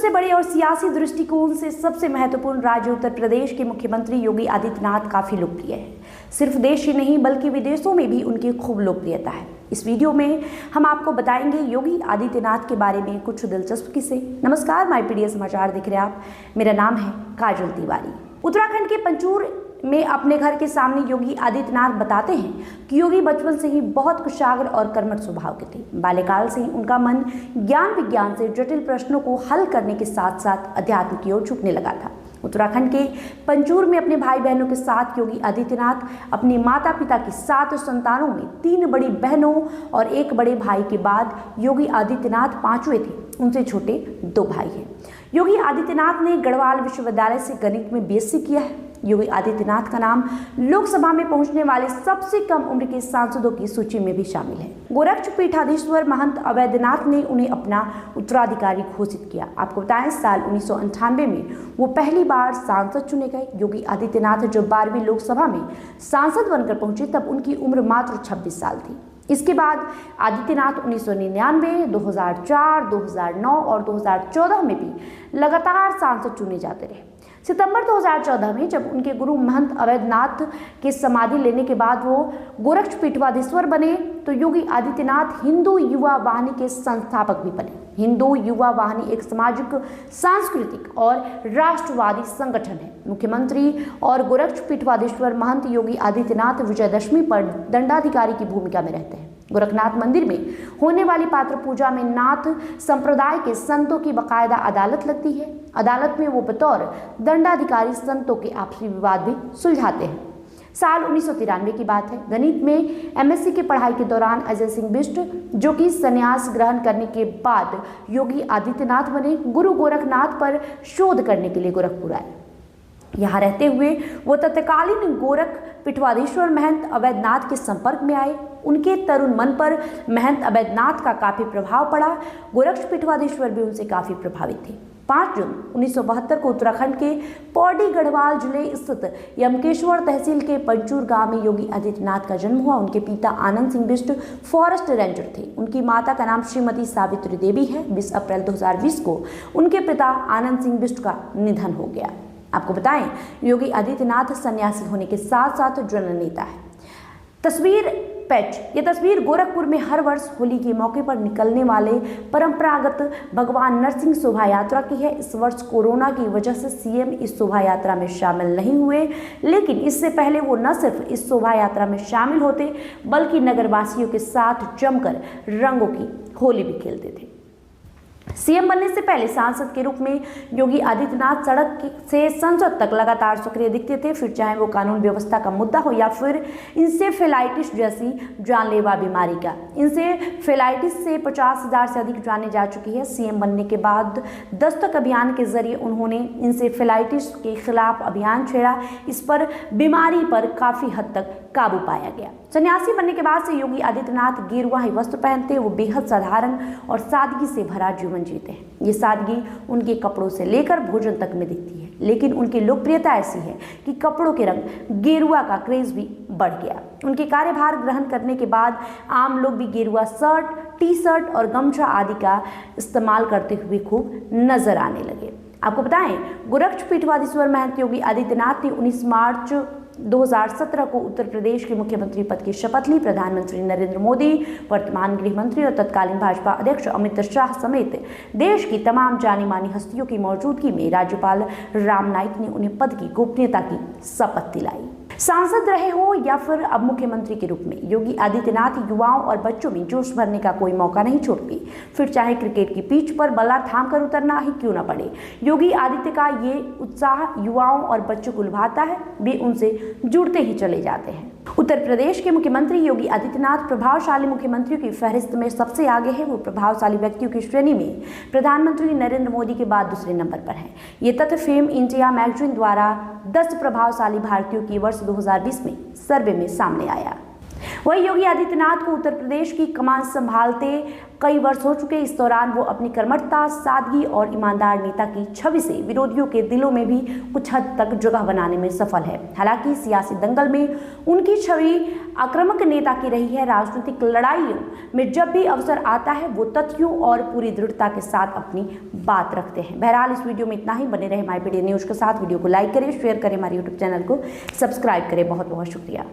सबसे बड़े और सियासी दृष्टिकोण से सबसे महत्वपूर्ण राज्य उत्तर प्रदेश के मुख्यमंत्री योगी आदित्यनाथ काफी लोकप्रिय है। सिर्फ देश ही नहीं बल्कि विदेशों में भी उनकी खूब लोकप्रियता है। इस वीडियो में हम आपको बताएंगे योगी आदित्यनाथ के बारे में कुछ दिलचस्प किस्से। नमस्कार, माय पीडीएस समाचार देख रहे हैं आप। मेरा नाम है काजल तिवारी। उत्तराखंड के पंचूर में अपने घर के सामने योगी आदित्यनाथ बताते हैं कि योगी बचपन से ही बहुत कुशाग्र और कर्मठ स्वभाव के थे। बाल्यकाल से ही उनका मन ज्ञान विज्ञान से जटिल प्रश्नों को हल करने के साथ साथ अध्यात्म की ओर झुकने लगा था। उत्तराखंड के पंचूर में अपने भाई बहनों के साथ योगी आदित्यनाथ अपने माता पिता की 7 संतानों में 3 बड़ी बहनों और 1 बड़े भाई के बाद योगी आदित्यनाथ 5वें थे। उनसे छोटे 2 भाई हैं। योगी आदित्यनाथ ने गढ़वाल विश्वविद्यालय से गणित में बीएससी किया है। योगी आदित्यनाथ का नाम लोकसभा में पहुंचने वाले सबसे कम उम्र के सांसदों की सूची में भी शामिल है। गोरक्षपीठाधीश्वर महंत अवैधनाथ ने उन्हें अपना उत्तराधिकारी घोषित किया। आपको बताएं, साल 1998 में वो पहली बार सांसद चुने गए। योगी आदित्यनाथ जब 12वीं लोकसभा में सांसद बनकर पहुंचे तब उनकी उम्र मात्र 26 साल थी। इसके बाद आदित्यनाथ 1999, 2004, 2009 और 2014 में भी लगातार सांसद चुने जाते रहे। सितंबर 2014 में जब उनके गुरु महंत अवैधनाथ के समाधि लेने के बाद वो गोरक्षपीठाधीश्वर बने तो योगी आदित्यनाथ हिंदू युवा वाहिनी के संस्थापक भी बने। हिंदू युवा वाहिनी एक सामाजिक, सांस्कृतिक और राष्ट्रवादी संगठन है। मुख्यमंत्री और गोरक्षपीठाधीश्वर महंत योगी आदित्यनाथ विजयदशमी पर दंडाधिकारी की भूमिका में रहते हैं। गोरखनाथ मंदिर में होने वाली पात्र पूजा में नाथ संप्रदाय के संतों की बकायदा अदालत लगती है। अदालत में वो बतौर दंडाधिकारी संतों के आपसी विवाद भी सुलझाते हैं। साल 1993 की बात है। गणित में एमएससी की पढ़ाई के दौरान अजय सिंह बिष्ट, जो कि संन्यास ग्रहण करने के बाद योगी आदित्यनाथ बने, गुरु गोरखनाथ पर शोध करने के लिए गोरखपुर आए। यहाँ रहते हुए वो तत्कालीन गोरक्षपीठाधीश्वर महंत अवैधनाथ के संपर्क में आए। उनके तरुण मन पर महंत अवैधनाथ का काफी प्रभाव पड़ा। गोरक्षपीठाधीश्वर भी उनसे काफी प्रभावित थे। 5 जून 1972 को उत्तराखंड के पौड़ी गढ़वाल जिले स्थित यमकेश्वर तहसील के पंचूर गांव में योगी आदित्यनाथ का जन्म हुआ। उनके पिता आनंद सिंह बिष्ट फॉरेस्ट रेंजर थे। उनकी माता का नाम श्रीमती सावित्री देवी है। 20 अप्रैल 2020 को उनके पिता आनंद सिंह बिष्ट का निधन हो गया। आपको बताएं, योगी आदित्यनाथ सन्यासी होने के साथ साथ जननेता है। तस्वीर पैच। ये तस्वीर गोरखपुर में हर वर्ष होली के मौके पर निकलने वाले परंपरागत भगवान नरसिंह शोभा यात्रा की है। इस वर्ष कोरोना की वजह से सीएम इस शोभा यात्रा में शामिल नहीं हुए, लेकिन इससे पहले वो न सिर्फ इस शोभा यात्रा में शामिल होते बल्कि नगरवासियों के साथ जमकर रंगों की होली भी खेलते थे। सीएम बनने से पहले सांसद के रूप में योगी आदित्यनाथ सड़क से संसद तक लगातार सक्रिय दिखते थे। फिर चाहे वो कानून व्यवस्था का मुद्दा हो या फिर इंसेफेलाइटिस जैसी जानलेवा बीमारी का। इंसेफेलाइटिस से 50,000 से अधिक जानें जा चुकी है। सीएम बनने के बाद दस्तक अभियान के जरिए उन्होंने इंसेफेलाइटिस के खिलाफ अभियान छेड़ा। इस पर बीमारी पर काफी हद तक काबू पाया गया। सन्यासी बनने के बाद से योगी आदित्यनाथ गेरुआ ही वस्त्र पहनते। वो बेहद साधारण और सादगी से भरा जीवन जीते हैं। ये सादगी उनके कपड़ों से लेकर भोजन तक में दिखती है, लेकिन उनकी लोकप्रियता ऐसी है कि कपड़ों के रंग गेरुआ का क्रेज भी बढ़ गया। उनके कार्यभार ग्रहण करने के बाद आम लोग भी गेरुआ शर्ट, टी शर्ट और गमछा आदि का इस्तेमाल करते हुए खूब नजर आने लगे। आपको बताएं, गोरक्षपीठाधीश्वर महंत योगी आदित्यनाथ ने 19 मार्च 2017 को उत्तर प्रदेश के मुख्यमंत्री पद की शपथ ली। प्रधानमंत्री नरेंद्र मोदी, वर्तमान गृह मंत्री और तत्कालीन भाजपा अध्यक्ष अमित शाह समेत देश की तमाम जानी मानी हस्तियों की मौजूदगी में राज्यपाल राम नाईक ने उन्हें पद की गोपनीयता की शपथ दिलाई। सांसद रहे हो या फिर अब मुख्यमंत्री के रूप में, योगी आदित्यनाथ युवाओं और बच्चों में जोश भरने का कोई मौका नहीं छोड़ती। फिर चाहे क्रिकेट की पिच पर बल्ला थाम कर उतरना ही क्यों न पड़े, योगी आदित्य का ये उत्साह युवाओं और बच्चों को लुभाता है। वे उनसे जुड़ते ही चले जाते हैं। उत्तर प्रदेश के मुख्यमंत्री योगी आदित्यनाथ प्रभावशाली मुख्यमंत्रियों की फहरिस्त में सबसे आगे है। वो प्रभावशाली व्यक्तियों की श्रेणी में प्रधानमंत्री नरेंद्र मोदी के बाद दूसरे नंबर पर है। ये तथ्य फेम इंडिया मैगजीन द्वारा 10 प्रभावशाली भारतीयों की वर्ष 2020 में सर्वे में सामने आया। वही योगी आदित्यनाथ को उत्तर प्रदेश की कमान संभालते कई वर्ष हो चुके। इस दौरान वो अपनी कर्मठता, सादगी और ईमानदार नेता की छवि से विरोधियों के दिलों में भी कुछ हद तक जगह बनाने में सफल है। हालांकि सियासी दंगल में उनकी छवि आक्रामक नेता की रही है। राजनीतिक लड़ाइयों में जब भी अवसर आता है वो तथ्यों और पूरी दृढ़ता के साथ अपनी बात रखते हैं। बहरहाल इस वीडियो में इतना ही। बने रहे माईपीडी न्यूज के साथ। वीडियो को लाइक करें, शेयर करें, हमारे यूट्यूब चैनल को सब्सक्राइब करें। बहुत बहुत शुक्रिया।